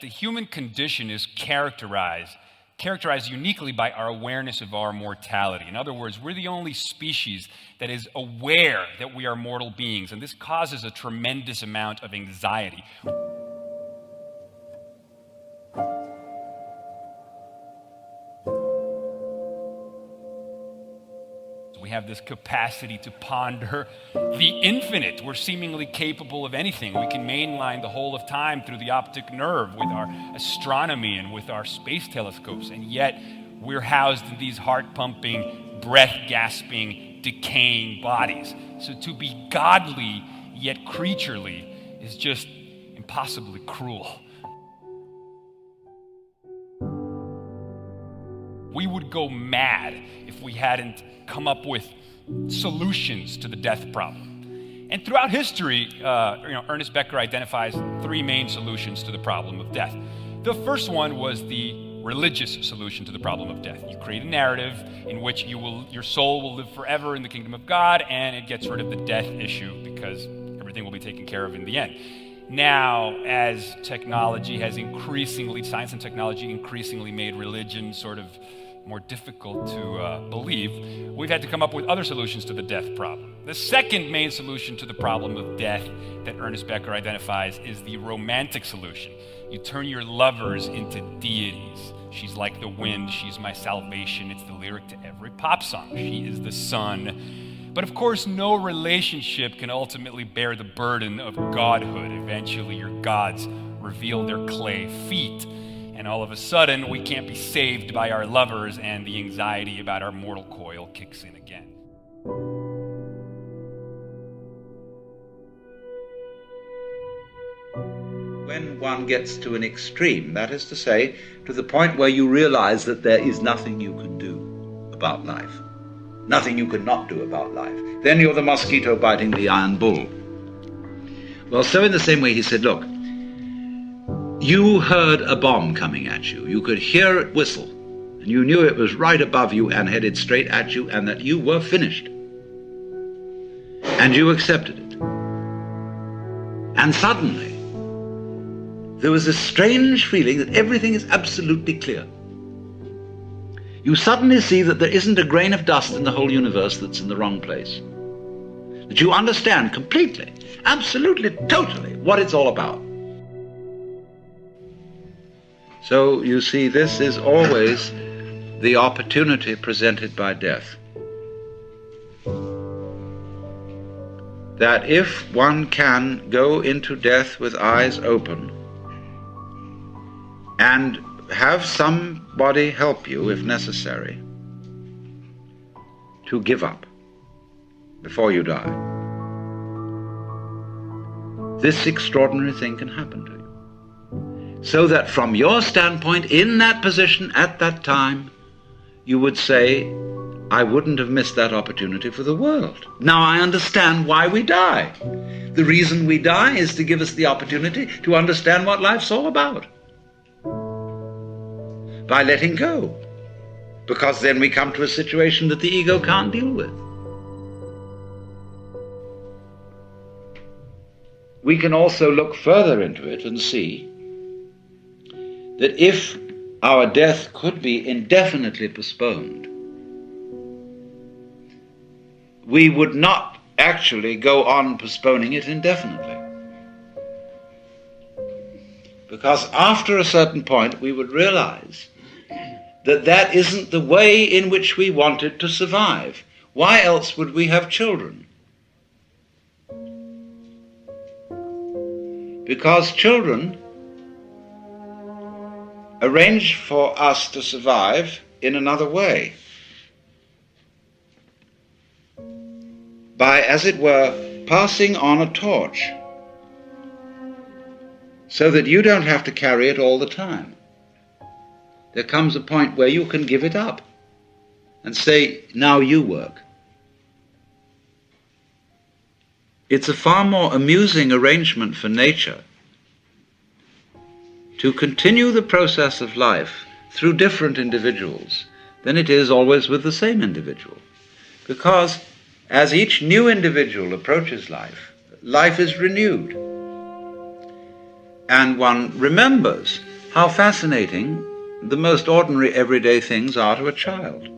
the human condition is characterized uniquely by our awareness of our mortality. In other words, we're the only species that is aware that we are mortal beings, and this causes a tremendous amount of anxiety. We have this capacity to ponder the infinite. We're seemingly capable of anything. We can mainline the whole of time through the optic nerve with our astronomy and with our space telescopes, and yet we're housed in these heart-pumping, breath-gasping, decaying bodies. So to be godly yet creaturely is just impossibly cruel. We would go mad if we hadn't come up with solutions to the death problem. And throughout history, Ernest Becker identifies three main solutions to the problem of death. The first one was the religious solution to the problem of death. You create a narrative in which your soul will live forever in the kingdom of God, and it gets rid of the death issue because everything will be taken care of in the end. Now, as technology has science and technology increasingly made religion sort of more difficult to believe, we've had to come up with other solutions to the death problem. The second main solution to the problem of death that Ernest Becker identifies is the romantic solution. You turn your lovers into deities. She's like the wind, she's my salvation. It's the lyric to every pop song. She is the sun. But of course, no relationship can ultimately bear the burden of godhood. Eventually, your gods reveal their clay feet. And all of a sudden, we can't be saved by our lovers, and the anxiety about our mortal coil kicks in again. When one gets to an extreme, that is to say, to the point where you realize that there is nothing you can do about life, nothing you can not do about life, then you're the mosquito biting the iron bull. Well, so in the same way, he said, look, you heard a bomb coming at you. You could hear it whistle, and you knew it was right above you and headed straight at you, and that you were finished. And you accepted it. And suddenly, there was a strange feeling that everything is absolutely clear. You suddenly see that there isn't a grain of dust in the whole universe that's in the wrong place. That you understand completely, absolutely, totally what it's all about. So, you see, this is always the opportunity presented by death. That if one can go into death with eyes open and have somebody help you, if necessary, to give up before you die, this extraordinary thing can happen to you. So that from your standpoint, in that position, at that time, you would say, I wouldn't have missed that opportunity for the world. Now I understand why we die. The reason we die is to give us the opportunity to understand what life's all about. By letting go. Because then we come to a situation that the ego can't deal with. We can also look further into it and see that if our death could be indefinitely postponed, we would not actually go on postponing it indefinitely. Because after a certain point, we would realize that that isn't the way in which we wanted to survive. Why else would we have children? Because children arrange for us to survive in another way. By, as it were, passing on a torch, so that you don't have to carry it all the time. There comes a point where you can give it up and say, now you work. It's a far more amusing arrangement for nature to continue the process of life through different individuals than it is always with the same individual. Because as each new individual approaches life, life is renewed. And one remembers how fascinating the most ordinary everyday things are to a child,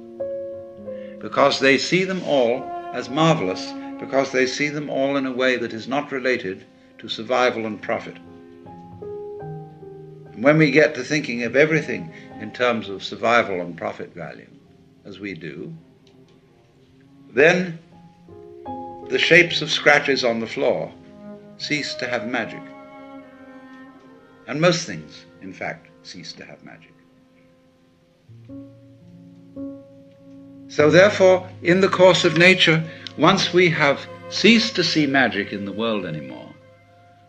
because they see them all as marvelous, because they see them all in a way that is not related to survival and profit. And when we get to thinking of everything in terms of survival and profit value, as we do, then the shapes of scratches on the floor cease to have magic. And most things, in fact, cease to have magic. So therefore, in the course of nature, once we have ceased to see magic in the world anymore,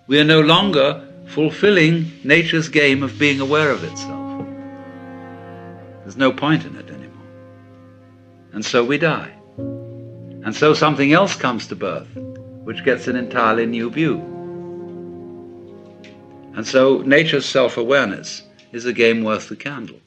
we are no longer fulfilling nature's game of being aware of itself. There's no point in it anymore. And so we die. And so something else comes to birth, which gets an entirely new view. And so nature's self-awareness is a game worth the candle.